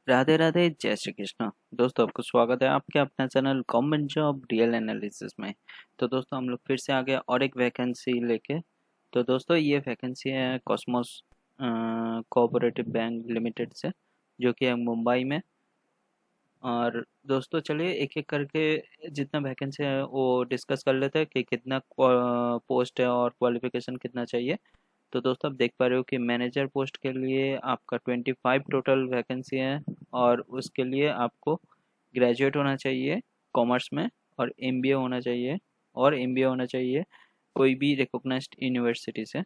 राधे राधे, जय श्री कृष्ण। दोस्तों, आपको स्वागत है आपके अपना channel government job real analysis में। तो दोस्तों, हम लोग फिर से आ गए और एक वैकेंसी लेके। तो दोस्तों, ये वैकेंसी है कॉस्मोस कोऑपरेटिव बैंक लिमिटेड से, जो कि है मुंबई में। और दोस्तों, चलिए एक एक करके जितना वैकेंसी है वो डिस्कस कर लेते हैं कि कितना पोस्ट है और क्वालिफिकेशन कितना चाहिए। तो दोस्तों, आप देख पा रहे हो कि मैनेजर पोस्ट के लिए आपका 25 टोटल वैकेंसी है। और उसके लिए आपको ग्रेजुएट होना चाहिए कॉमर्स में, और एमबीए होना चाहिए, और एमबीए होना चाहिए कोई भी रिकॉग्नाइज्ड यूनिवर्सिटी से।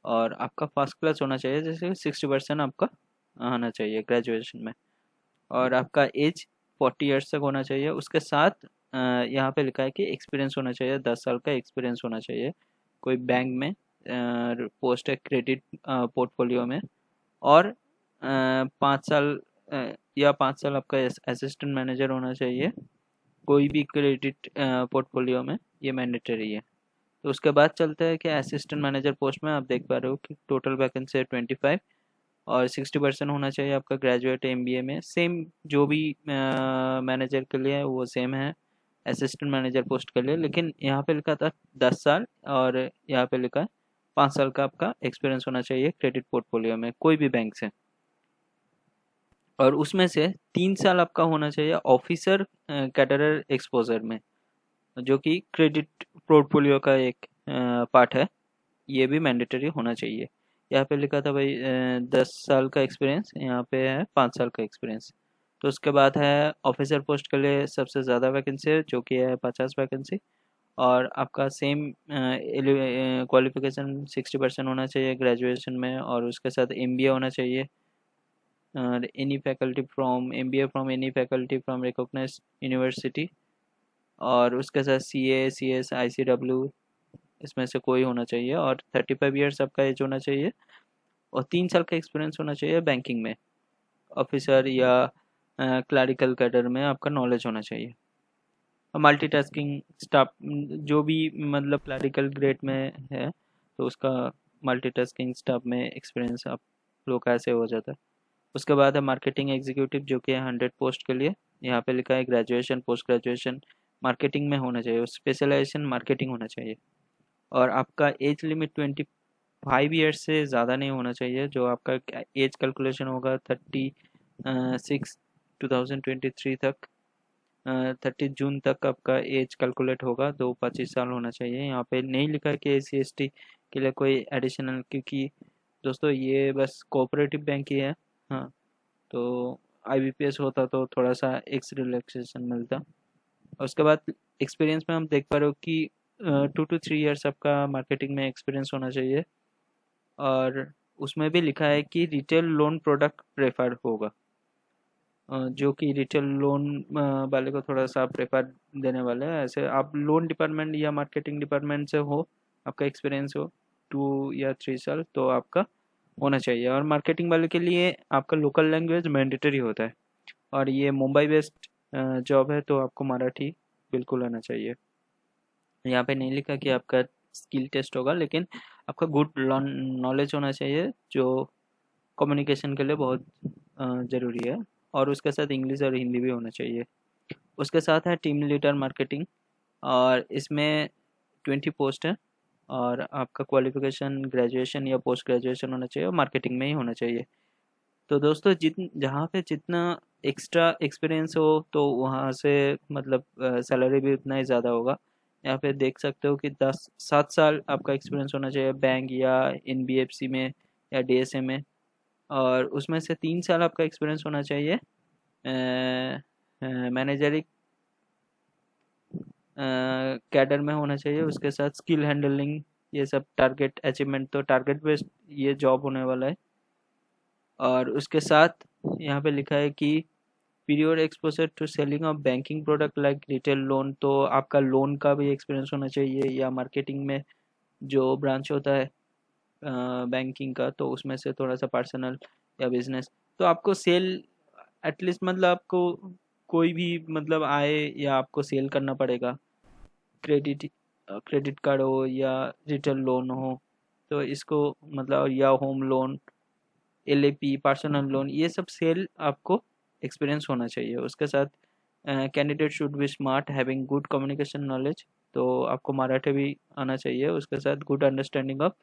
और आपका फर्स्ट क्लास होना चाहिए, जैसे 60% आपका आना चाहिए ग्रेजुएशन में। और आपका एज 40 ईयर्स तक होना चाहिए। उसके साथ यहाँ पे लिखा है कि एक्सपीरियंस होना चाहिए, 10 साल का एक्सपीरियंस होना चाहिए कोई बैंक में, पोस्ट है क्रेडिट पोर्टफोलियो में। और 5 साल या 5 साल आपका असिस्टेंट मैनेजर होना चाहिए कोई भी क्रेडिट पोर्टफोलियो में। ये मैंडेटरी है। तो उसके बाद चलते हैं कि असिस्टेंट मैनेजर पोस्ट में आप देख पा रहे हो कि टोटल वैकेंसी है 25। और 60% होना चाहिए आपका ग्रेजुएट एमबीए में। सेम जो भी मैनेजर के लिए है वो सेम है असिस्टेंट मैनेजर पोस्ट के लिए, लेकिन यहाँ पे लिखा था 10 साल, और यहाँ पे लिखा है 5 साल का आपका एक्सपीरियंस होना चाहिए क्रेडिट पोर्टफोलियो में कोई भी बैंक से। और उसमें से 3 साल आपका होना चाहिए ऑफिसर कैडरर एक्सपोजर में, जो कि क्रेडिट पोर्टफोलियो का एक पार्ट है। ये भी मैंडेटरी होना चाहिए। यहाँ पे लिखा था भाई 10 साल का एक्सपीरियंस, यहाँ पे है 5 साल का एक्सपीरियंस। तो उसके बाद है ऑफिसर पोस्ट के लिए सबसे ज़्यादा वैकेंसी है, जो कि है 50 वैकेंसी। और आपका सेम क्वालिफिकेशन 60% होना चाहिए ग्रेजुएशन में, और उसके साथ एमबीए होना चाहिए। और any faculty from MBA from any faculty from recognised university. और उसके साथ सीए, सीएस, आईसीडब्ल्यू, इसमें से कोई होना चाहिए। और 35 ईयर्स आपका एज होना चाहिए। और 3 साल का एक्सपीरियंस होना चाहिए बैंकिंग में, ऑफिसर या क्लरिकल कैडर में आपका नॉलेज होना चाहिए। और मल्टीटास्किंग स्टाफ, जो भी मतलब क्लरिकल ग्रेड में है तो उसका मल्टीटास्किंग स्टाफ में एक्सपीरियंस आप लोग का ऐसे हो जाता है। उसके बाद है मार्केटिंग एग्जीक्यूटिव, जो कि है 100 पोस्ट के लिए। यहाँ पे लिखा है ग्रेजुएशन पोस्ट ग्रेजुएशन मार्केटिंग में होना चाहिए, स्पेशलाइजेशन मार्केटिंग होना चाहिए। और आपका एज लिमिट 25 ईयर्स से ज़्यादा नहीं होना चाहिए। जो आपका एज कैलकुलेशन होगा 30/6/2023 तक, 30 जून तक आपका एज कैलकुलेट होगा। तो 25 साल होना चाहिए। यहाँ पे नहीं लिखा है कि SC ST के लिए कोई एडिशनल, क्योंकि दोस्तों ये बस कोऑपरेटिव बैंक ही है। हाँ, तो IBPS होता तो थोड़ा सा एक्स रिलैक्सेशन मिलता। और उसके बाद एक्सपीरियंस में हम देख पा रहे हो कि 2 to 3 ईयर्स आपका मार्केटिंग में एक्सपीरियंस होना चाहिए। और उसमें भी लिखा है कि रिटेल लोन प्रोडक्ट प्रेफर होगा, जो कि रिटेल लोन वाले को थोड़ा सा प्रेफर देने वाले हैं। ऐसे आप लोन डिपार्टमेंट या मार्केटिंग डिपार्टमेंट से हो, आपका एक्सपीरियंस हो 2 या 3 साल, तो आपका होना चाहिए। और मार्केटिंग वाले के लिए आपका लोकल लैंग्वेज मैंडेटरी होता है। और ये मुंबई बेस्ड जॉब है, तो आपको मराठी बिल्कुल आना चाहिए। यहाँ पे नहीं लिखा कि आपका स्किल टेस्ट होगा, लेकिन आपका गुड नॉलेज होना चाहिए, जो कम्युनिकेशन के लिए बहुत ज़रूरी है। और उसके साथ इंग्लिश और हिंदी भी होना चाहिए। उसके साथ है टीम लीडर मार्केटिंग, और इसमें 20 पोस्ट है। और आपका क्वालिफिकेशन ग्रेजुएशन या पोस्ट ग्रेजुएशन होना चाहिए, और मार्केटिंग में ही होना चाहिए। तो दोस्तों, जहाँ पे जितना एक्स्ट्रा एक्सपीरियंस हो तो वहाँ से मतलब सैलरी भी उतना ही ज़्यादा होगा। यहाँ पे देख सकते हो कि 7 साल आपका एक्सपीरियंस होना चाहिए बैंक या NBFC में या DSA में। और उसमें से 3 साल आपका एक्सपीरियंस होना चाहिए मैनेजरिक कैडर में होना चाहिए। उसके साथ स्किल हैंडलिंग, ये सब टारगेट अचीवमेंट, तो टारगेट बेस्ड ये जॉब होने वाला है। और उसके साथ यहाँ पे लिखा है कि period exposure to selling of banking product like retail loan, तो आपका लोन का भी एक्सपीरियंस होना चाहिए। या मार्केटिंग में जो ब्रांच होता है बैंकिंग का, तो उसमें से थोड़ा सा पर्सनल या बिजनेस, तो आपको सेल एटलीस्ट मतलब आपको कोई भी मतलब आए या आपको सेल करना पड़ेगा। क्रेडिट क्रेडिट कार्ड हो या रिटेल लोन हो, तो इसको मतलब, या home loan, LAP, personal loan, ये सब सेल आपको एक्सपीरियंस होना चाहिए। उसके साथ candidate should be smart having good communication knowledge, तो आपको मराठी भी आना चाहिए। उसके साथ good understanding of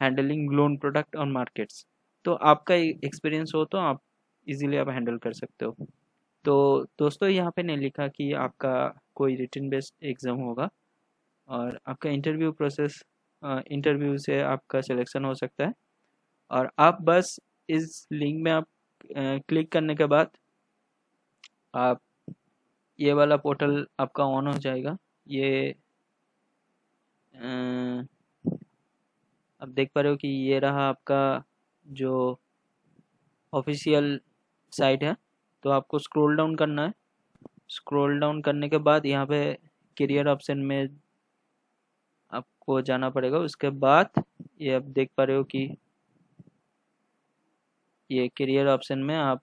handling loan product on markets, तो आपका एक्सपीरियंस हो तो आप इजीली आप हैंडल कर सकते हो। तो दोस्तों यहाँ पे नहीं लिखा कि आपका कोई रिटन बेस्ड एग्ज़ाम होगा, और आपका इंटरव्यू प्रोसेस, इंटरव्यू से आपका सिलेक्शन हो सकता है। और आप बस इस लिंक में आप क्लिक करने के बाद आप ये वाला पोर्टल आपका ऑन हो जाएगा। ये आप देख पा रहे हो कि ये रहा आपका जो ऑफिशियल साइट है। तो आपको स्क्रॉल डाउन करना है। स्क्रॉल डाउन करने के बाद यहाँ पे करियर ऑप्शन में आपको जाना पड़ेगा। उसके बाद ये आप देख पा रहे हो कि ये करियर ऑप्शन में आप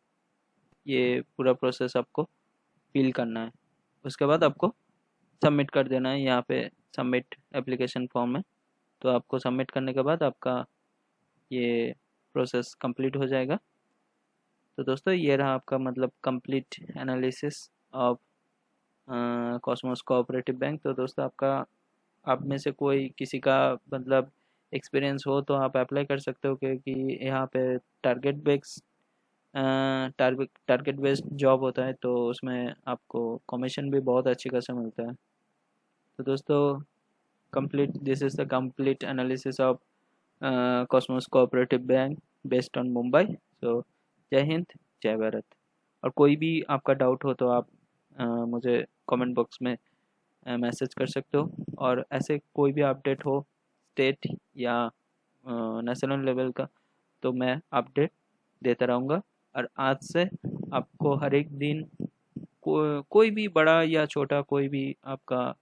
ये पूरा प्रोसेस आपको फिल करना है। उसके बाद आपको सबमिट कर देना है। यहाँ पे सबमिट एप्लीकेशन फॉर्म है, तो आपको सबमिट करने के बाद आपका ये प्रोसेस कंप्लीट हो जाएगा। तो दोस्तों ये रहा आपका मतलब complete analysis of Cosmos cooperative bank. तो दोस्तों आपका, आप में से कोई किसी का मतलब एक्सपीरियंस हो तो आप अप्लाई कर सकते हो, क्योंकि यहाँ पे target based target based job होता है, तो उसमें आपको कमीशन भी बहुत अच्छी खासा मिलता है। तो दोस्तों complete this is the complete analysis of Cosmos cooperative bank based on Mumbai. So जय हिंद, जय भारत। और कोई भी आपका डाउट हो तो आप मुझे कमेंट बॉक्स में मैसेज कर सकते हो। और ऐसे कोई भी अपडेट हो स्टेट या नेशनल लेवल का, तो मैं अपडेट देता रहूँगा। और आज से आपको हर एक दिन कोई भी बड़ा या छोटा कोई भी आपका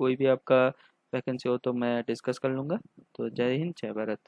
कोई भी आपका वैकेंसी हो तो मैं डिस्कस कर लूँगा। तो जय हिंद, जय भारत।